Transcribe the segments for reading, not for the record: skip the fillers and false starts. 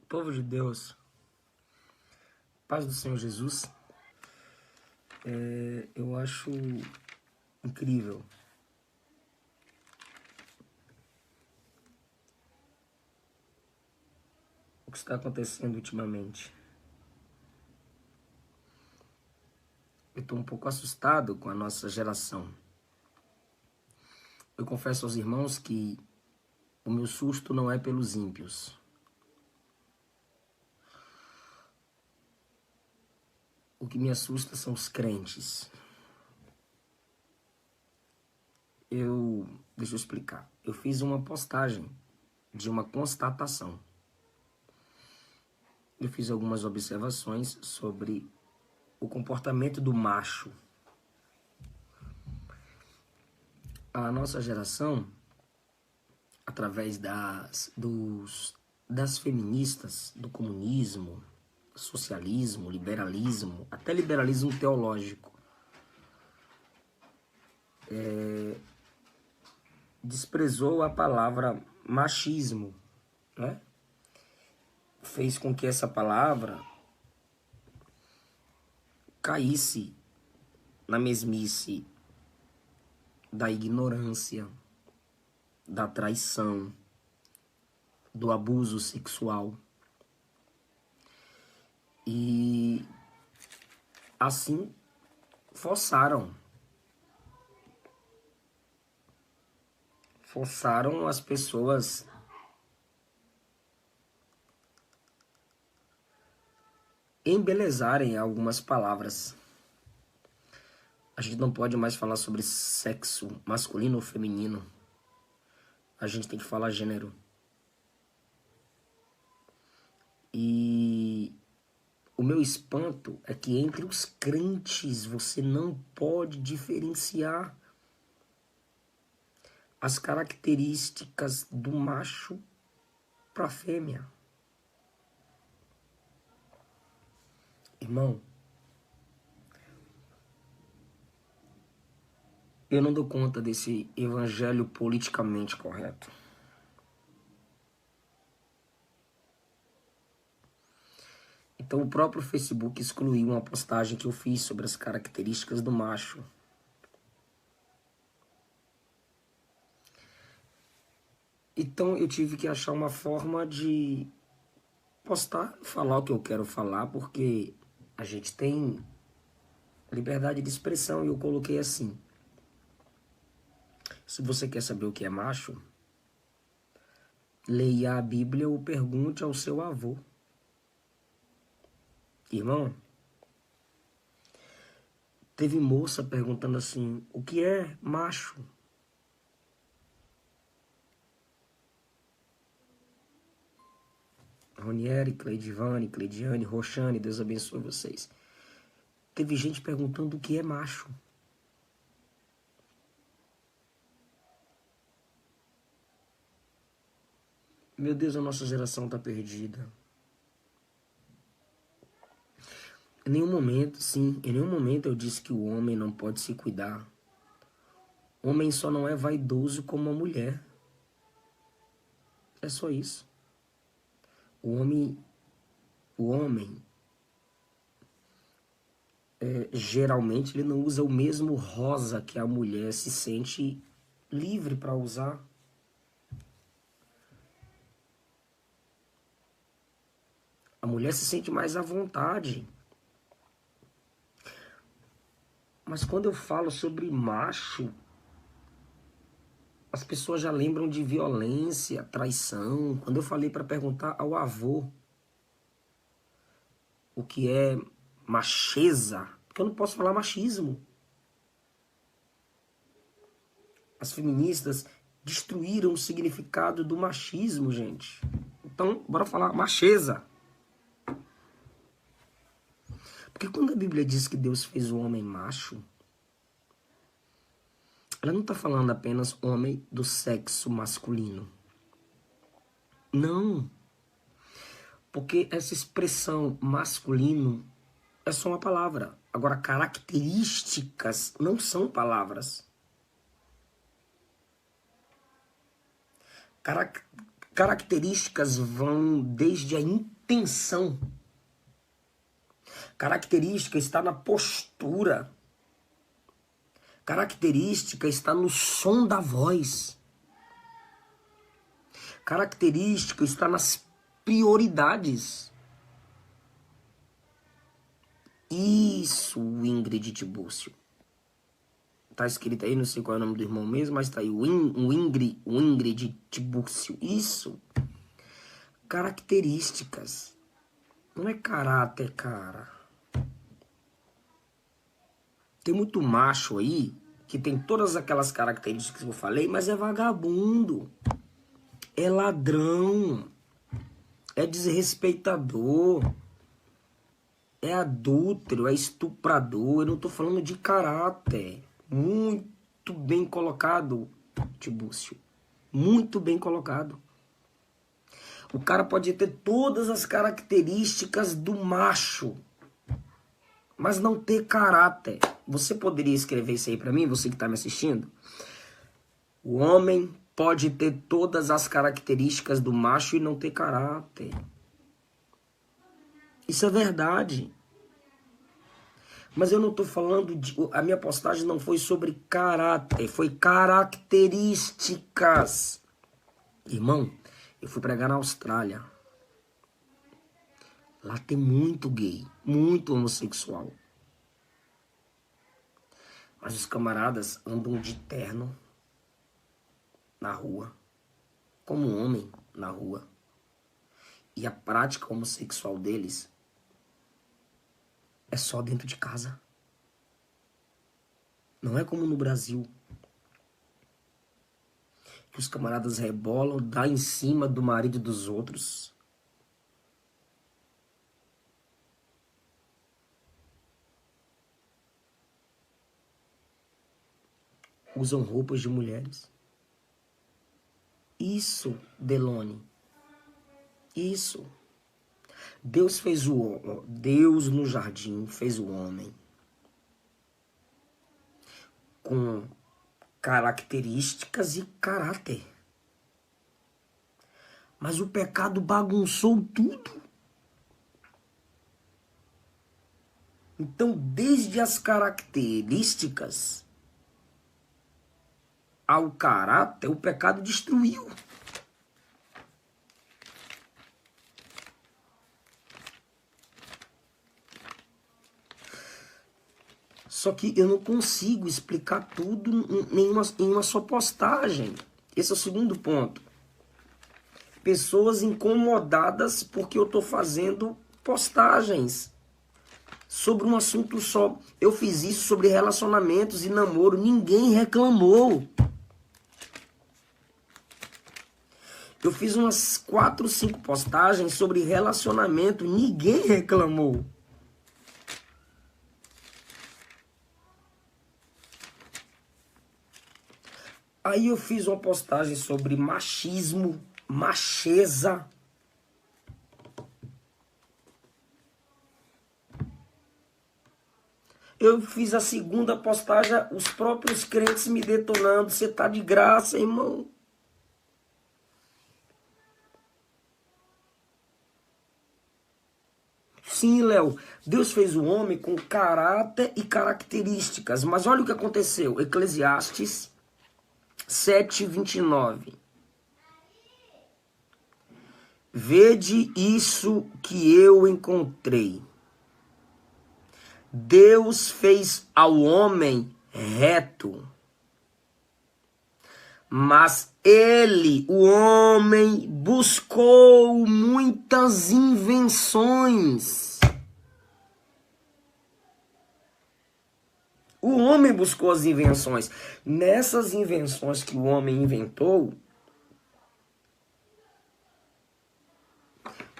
Povo de Deus, paz do Senhor Jesus, eu acho incrível o que está acontecendo ultimamente. Eu estou um pouco assustado com a nossa geração. Eu confesso aos irmãos que o meu susto não é pelos ímpios. O que me assusta são os crentes. Deixa eu explicar. Eu fiz uma postagem de uma constatação. Eu fiz algumas observações sobre o comportamento do macho. A nossa geração, através das feministas, do comunismo, socialismo, liberalismo, até liberalismo teológico, desprezou a palavra machismo, né? Fez com que essa palavra caísse na mesmice da ignorância, da traição, do abuso sexual. E assim forçaram as pessoas embelezarem algumas palavras. A gente não pode mais falar sobre sexo masculino ou feminino. A gente tem que falar gênero. E o meu espanto é que entre os crentes você não pode diferenciar as características do macho para a fêmea. Irmão, eu não dou conta desse evangelho politicamente correto. Então o próprio Facebook excluiu uma postagem que eu fiz sobre as características do macho. Então eu tive que achar uma forma de postar, falar o que eu quero falar, porque a gente tem liberdade de expressão e eu coloquei assim. Se você quer saber o que é macho, leia a Bíblia ou pergunte ao seu avô. Irmão, teve moça perguntando assim, o que é macho? Ronieri, Cleidiane, Roxane, Deus abençoe vocês. Teve gente perguntando o que é macho. Meu Deus, a nossa geração está perdida. Em nenhum momento eu disse que o homem não pode se cuidar. O homem só não é vaidoso como a mulher. É só isso. O homem geralmente ele não usa o mesmo rosa que a mulher se sente livre para usar. A mulher se sente mais à vontade. Mas quando eu falo sobre macho, as pessoas já lembram de violência, traição. Quando eu falei para perguntar ao avô o que é macheza, porque eu não posso falar machismo. As feministas destruíram o significado do machismo, gente. Então, bora falar macheza. Porque quando a Bíblia diz que Deus fez o homem macho, ela não está falando apenas homem do sexo masculino. Não. Porque essa expressão masculino é só uma palavra. Agora, características não são palavras. Características vão desde a intenção. Característica está na postura. Característica está no som da voz. Característica está nas prioridades. Isso, Ingrid Tibúrcio. Tá escrito aí, não sei qual é o nome do irmão mesmo, mas tá aí, o Ingrid Tibúrcio. Isso. Características. Não é caráter, cara. Tem muito macho aí que tem todas aquelas características que eu falei, mas é vagabundo. É ladrão. É desrespeitador. É adúltero, é estuprador. Eu não tô falando de caráter. Muito bem colocado, Tibúrcio. Muito bem colocado. O cara pode ter todas as características do macho, mas não ter caráter. Você poderia escrever isso aí pra mim, você que tá me assistindo? O homem pode ter todas as características do macho e não ter caráter. Isso é verdade. Mas eu não tô falando de... A minha postagem não foi sobre caráter, foi características. Irmão, eu fui pregar na Austrália. Lá tem muito gay, muito homossexual. Mas os camaradas andam de terno na rua, como homem na rua. E a prática homossexual deles é só dentro de casa. Não é como no Brasil, que os camaradas rebolam, dá em cima do marido dos outros. Usam roupas de mulheres. Isso, Delone. Isso. Deus fez o homem. Deus no jardim fez o homem com características e caráter. Mas o pecado bagunçou tudo. Então, desde as características ao caráter, o pecado destruiu. Só que eu não consigo explicar tudo em uma só postagem. Esse é o segundo ponto. Pessoas incomodadas porque eu estou fazendo postagens sobre um assunto só. Eu fiz isso sobre relacionamentos e namoro. Ninguém reclamou. Eu fiz umas 4, 5 postagens sobre relacionamento. Ninguém reclamou. Aí eu fiz uma postagem sobre machismo, macheza. Eu fiz a segunda postagem, os próprios crentes me detonando. Você tá de graça, irmão. Sim, Léo, Deus fez o homem com caráter e características. Mas olha o que aconteceu. Eclesiastes 7:29. Vede isso que eu encontrei. Deus fez ao homem reto, mas ele, o homem, buscou muitas invenções. O homem buscou as invenções. Nessas invenções que o homem inventou,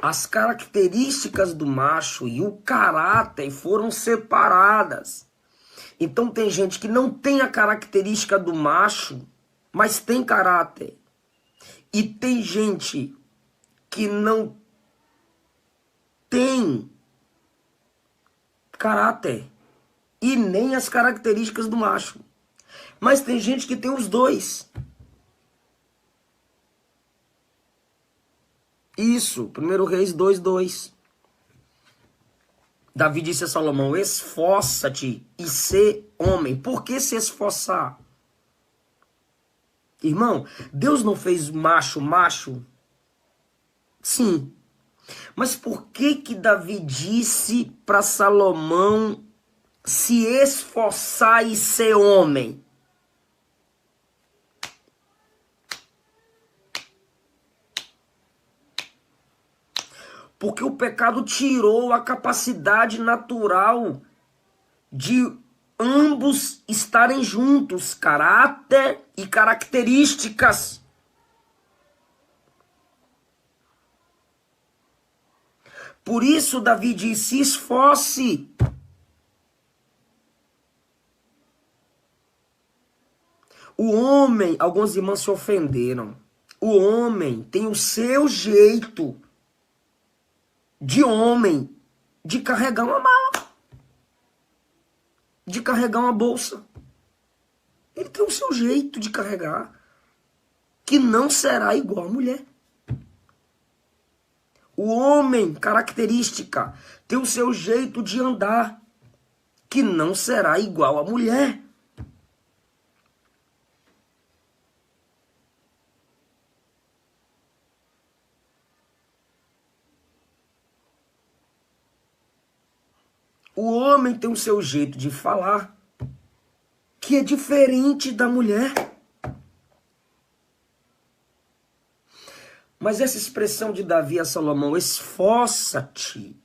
as características do macho e o caráter foram separadas. Então tem gente que não tem a característica do macho, mas tem caráter. E tem gente que não tem caráter e nem as características do macho. Mas tem gente que tem os dois. Isso, 1 Reis 2:2. Davi disse a Salomão, esforça-te e sê homem. Por que se esforçar? Irmão, Deus não fez macho? Sim. Mas por que Davi disse para Salomão se esforçar e ser homem? Porque o pecado tirou a capacidade natural de ambos estarem juntos, caráter e características. Por isso Davi disse, esforce. O homem, alguns irmãos se ofenderam. O homem tem o seu jeito de homem, de carregar uma mala, de carregar uma bolsa. Ele tem o seu jeito de carregar, que não será igual à mulher. O homem, característica, tem o seu jeito de andar, que não será igual à mulher. O homem tem o seu jeito de falar, que é diferente da mulher. Mas essa expressão de Davi a Salomão, esforça-te,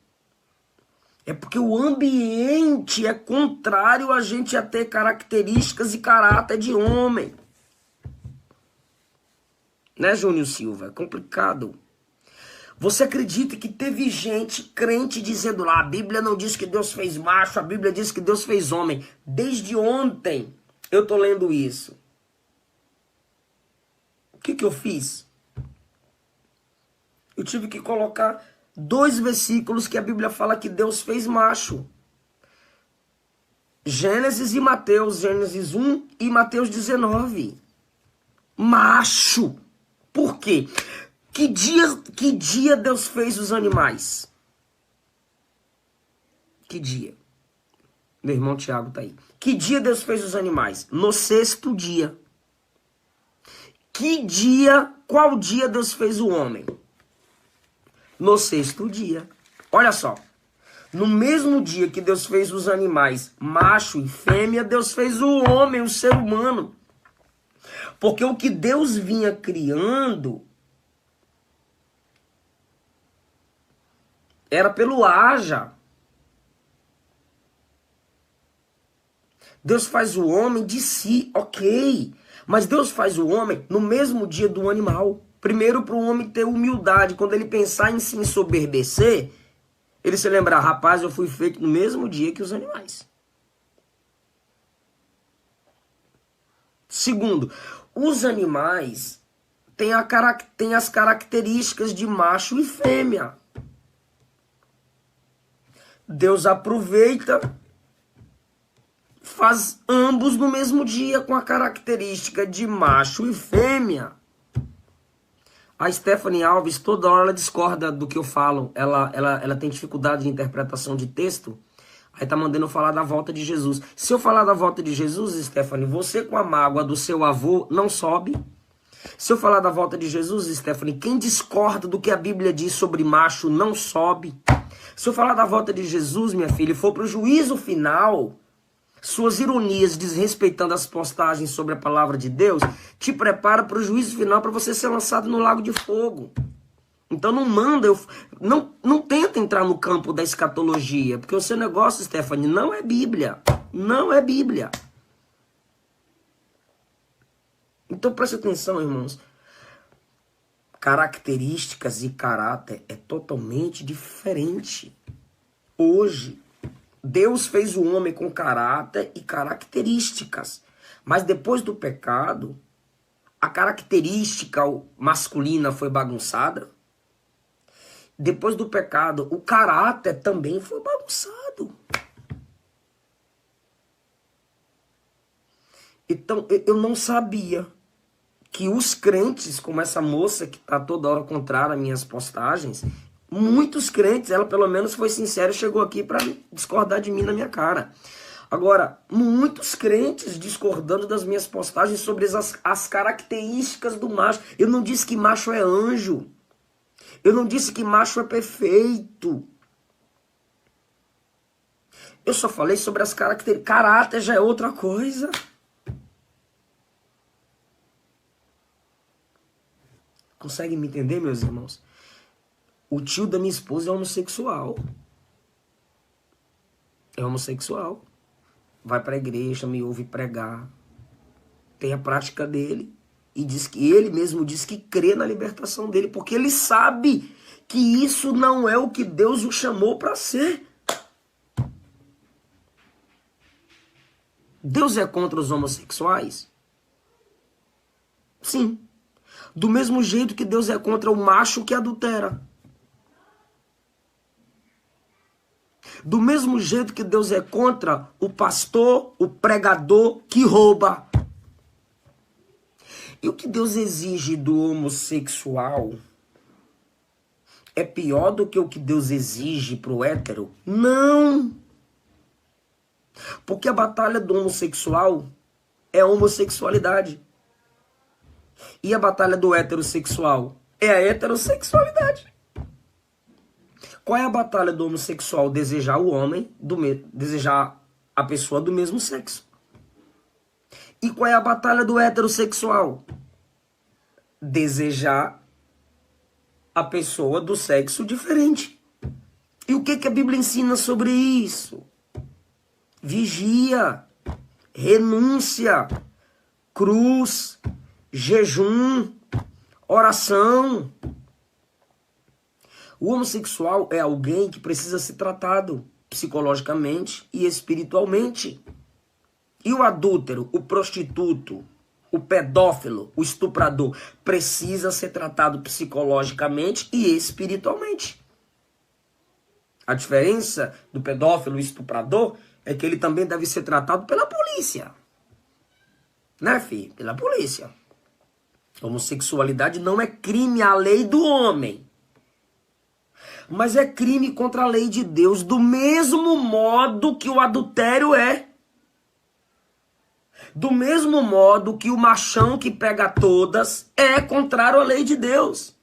é porque o ambiente é contrário a gente a ter características e caráter de homem. Né, Júnior Silva? É complicado. Você acredita que teve gente crente dizendo lá, a Bíblia não diz que Deus fez macho, a Bíblia diz que Deus fez homem. Desde ontem eu tô lendo isso. O que eu fiz? Eu tive que colocar 2 versículos que a Bíblia fala que Deus fez macho. Gênesis e Mateus, Gênesis 1 e Mateus 19. Macho. Por quê? Que dia Deus fez os animais? Que dia? Meu irmão Tiago tá aí. Que dia Deus fez os animais? No 6º dia. Qual dia Deus fez o homem? No 6º dia. Olha só. No mesmo dia que Deus fez os animais, macho e fêmea, Deus fez o homem, o ser humano. Porque o que Deus vinha criando era pelo haja. Deus faz o homem de si, ok. Mas Deus faz o homem no mesmo dia do animal. Primeiro para o homem ter humildade. Quando ele pensar em se ensoberbecer, ele se lembrar, rapaz, eu fui feito no mesmo dia que os animais. Segundo, os animais têm as características de macho e fêmea. Deus aproveita, faz ambos no mesmo dia com a característica de macho e fêmea. A Stephanie Alves, toda hora ela discorda do que eu falo. Ela tem dificuldade de interpretação de texto. Aí tá mandando eu falar da volta de Jesus. Se eu falar da volta de Jesus, Stephanie, você com a mágoa do seu avô não sobe. Se eu falar da volta de Jesus, Stephanie, quem discorda do que a Bíblia diz sobre macho não sobe. Se eu falar da volta de Jesus, minha filha, e for para o juízo final, suas ironias desrespeitando as postagens sobre a palavra de Deus, te prepara para o juízo final para você ser lançado no lago de fogo. Então não tenta entrar no campo da escatologia, porque o seu negócio, Stephanie, não é Bíblia. Não é Bíblia. Então preste atenção, irmãos. Características e caráter é totalmente diferente. Hoje, Deus fez o homem com caráter e características. Mas depois do pecado, a característica masculina foi bagunçada. Depois do pecado, o caráter também foi bagunçado. Então, eu não sabia que os crentes, como essa moça que está toda hora contrária às minhas postagens, muitos crentes, ela pelo menos foi sincera e chegou aqui para discordar de mim na minha cara. Agora, muitos crentes discordando das minhas postagens sobre as características do macho. Eu não disse que macho é anjo. Eu não disse que macho é perfeito. Eu só falei sobre as características. Caráter já é outra coisa. Conseguem me entender, meus irmãos? O tio da minha esposa é homossexual. É homossexual. Vai para a igreja, me ouve pregar. Tem a prática dele. E diz que ele mesmo diz que crê na libertação dele. Porque ele sabe que isso não é o que Deus o chamou para ser. Deus é contra os homossexuais? Sim. Do mesmo jeito que Deus é contra o macho que adultera. Do mesmo jeito que Deus é contra o pastor, o pregador que rouba. E o que Deus exige do homossexual é pior do que o que Deus exige para o hétero? Não! Porque a batalha do homossexual é a homossexualidade. E a batalha do heterossexual é a heterossexualidade. Qual é a batalha do homossexual? Desejar o homem, desejar a pessoa do mesmo sexo. E qual é a batalha do heterossexual? Desejar a pessoa do sexo diferente. E o que a Bíblia ensina sobre isso? Vigia, renúncia, cruz, jejum, oração. O homossexual é alguém que precisa ser tratado psicologicamente e espiritualmente. E o adúltero, o prostituto, o pedófilo, o estuprador, precisa ser tratado psicologicamente e espiritualmente. A diferença do pedófilo e estuprador é que ele também deve ser tratado pela polícia. Né, filho? Pela polícia. Homossexualidade não é crime à lei do homem. Mas é crime contra a lei de Deus, do mesmo modo que o adultério é. Do mesmo modo que o machão que pega todas é contrário à lei de Deus.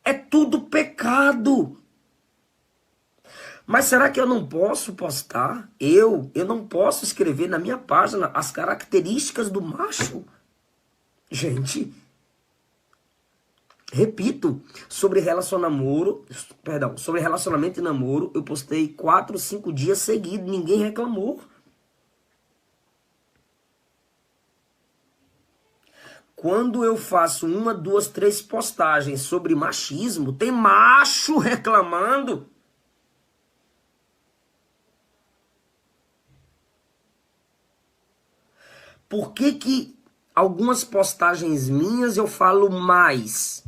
É tudo pecado. Mas será que eu não posso postar? Eu não posso escrever na minha página as características do macho? Gente, repito, sobre relacionamento e namoro, eu postei 4, 5 dias seguidos, ninguém reclamou. Quando eu faço 1, 2, 3 postagens sobre machismo, tem macho reclamando. Por que algumas postagens minhas eu falo mais?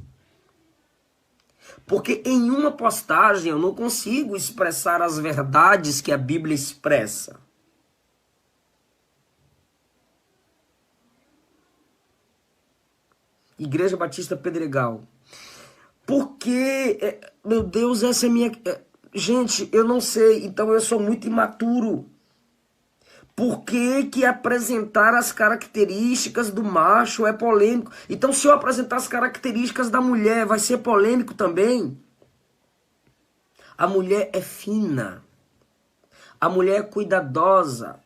Porque em uma postagem eu não consigo expressar as verdades que a Bíblia expressa. Igreja Batista Pedregal. Porque, meu Deus, essa é minha... Gente, eu não sei, então eu sou muito imaturo. Por que apresentar as características do macho é polêmico? Então, se eu apresentar as características da mulher, vai ser polêmico também? A mulher é fina. A mulher é cuidadosa.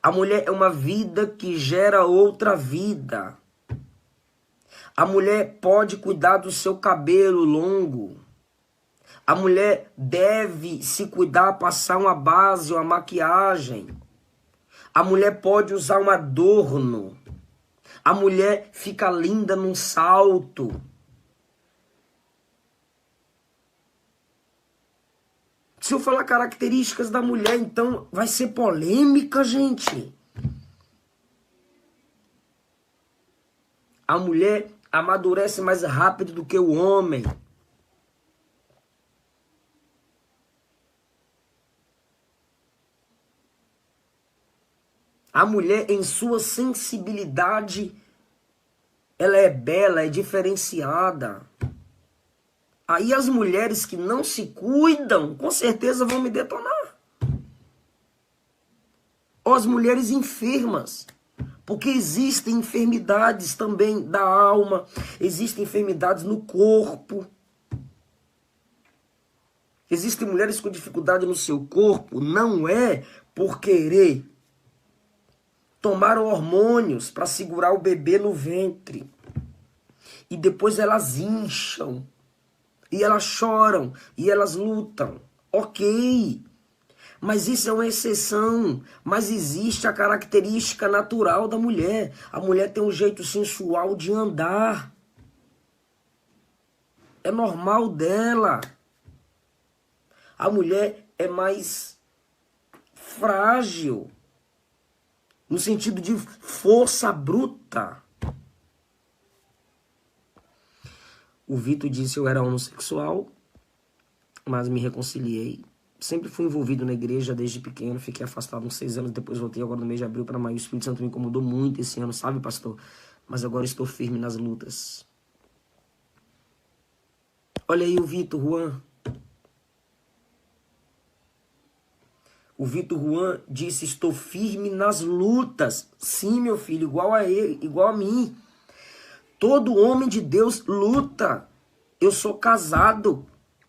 A mulher é uma vida que gera outra vida. A mulher pode cuidar do seu cabelo longo. A mulher deve se cuidar, passar uma base, uma maquiagem. A mulher pode usar um adorno. A mulher fica linda num salto. Se eu falar características da mulher, então vai ser polêmica, gente. A mulher amadurece mais rápido do que o homem. A mulher, em sua sensibilidade, ela é bela, é diferenciada. Aí as mulheres que não se cuidam, com certeza vão me detonar. Ou as mulheres enfermas. Porque existem enfermidades também da alma, existem enfermidades no corpo. Existem mulheres com dificuldade no seu corpo, não é por querer tomar hormônios para segurar o bebê no ventre. E depois elas incham, e elas choram, e elas lutam. Ok, mas isso é uma exceção. Mas existe a característica natural da mulher. A mulher tem um jeito sensual de andar. É normal dela. A mulher é mais frágil, no sentido de força bruta. O Vitor disse que eu era homossexual, mas me reconciliei. Sempre fui envolvido na igreja desde pequeno, fiquei afastado uns 6 anos, depois voltei agora no mês de abril para maio. O Espírito Santo me incomodou muito esse ano, sabe, pastor? Mas agora estou firme nas lutas. Olha aí o Vitor Juan. O Vitor Juan disse, estou firme nas lutas. Sim, meu filho, igual a ele, igual a mim. Todo homem de Deus luta. Eu sou casado,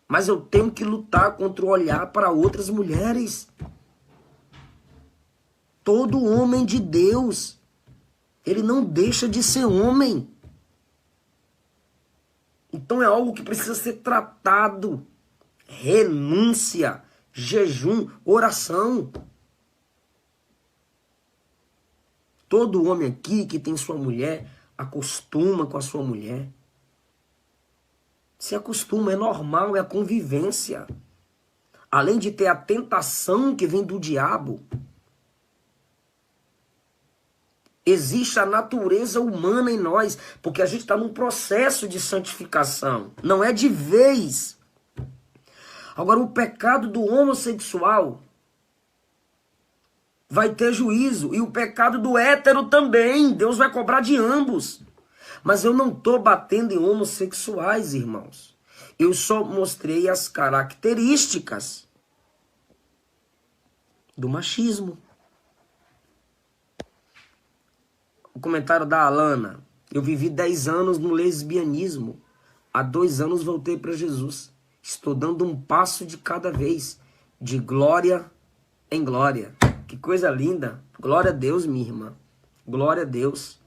mas eu tenho que lutar contra o olhar para outras mulheres. Todo homem de Deus, ele não deixa de ser homem. Então é algo que precisa ser tratado. Renúncia, jejum, oração. Todo homem aqui que tem sua mulher, acostuma com a sua mulher. Se acostuma, é normal, é a convivência. Além de ter a tentação que vem do diabo, existe a natureza humana em nós, porque a gente está num processo de santificação, não é de vez. Agora, o pecado do homossexual vai ter juízo, e o pecado do hétero também, Deus vai cobrar de ambos. Mas eu não estou batendo em homossexuais, irmãos. Eu só mostrei as características do machismo. O comentário da Alana. Eu vivi 10 anos no lesbianismo. Há 2 anos voltei para Jesus. Estou dando um passo de cada vez. De glória em glória. Que coisa linda. Glória a Deus, minha irmã. Glória a Deus.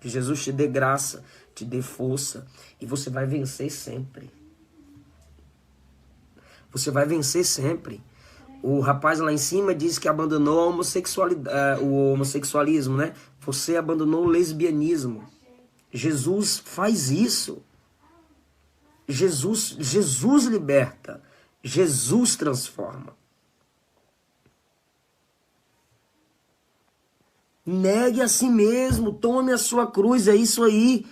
Que Jesus te dê graça, te dê força. E você vai vencer sempre. Você vai vencer sempre. O rapaz lá em cima disse que abandonou a homossexualidade, o homossexualismo, né? Você abandonou o lesbianismo. Jesus faz isso. Jesus liberta. Jesus transforma. Negue a si mesmo, tome a sua cruz, é isso aí.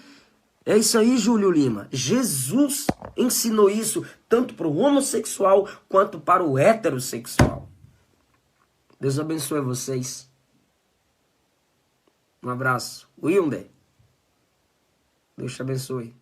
É isso aí, Júlio Lima. Jesus ensinou isso tanto para o homossexual quanto para o heterossexual. Deus abençoe vocês. Um abraço. Wilder. Deus te abençoe.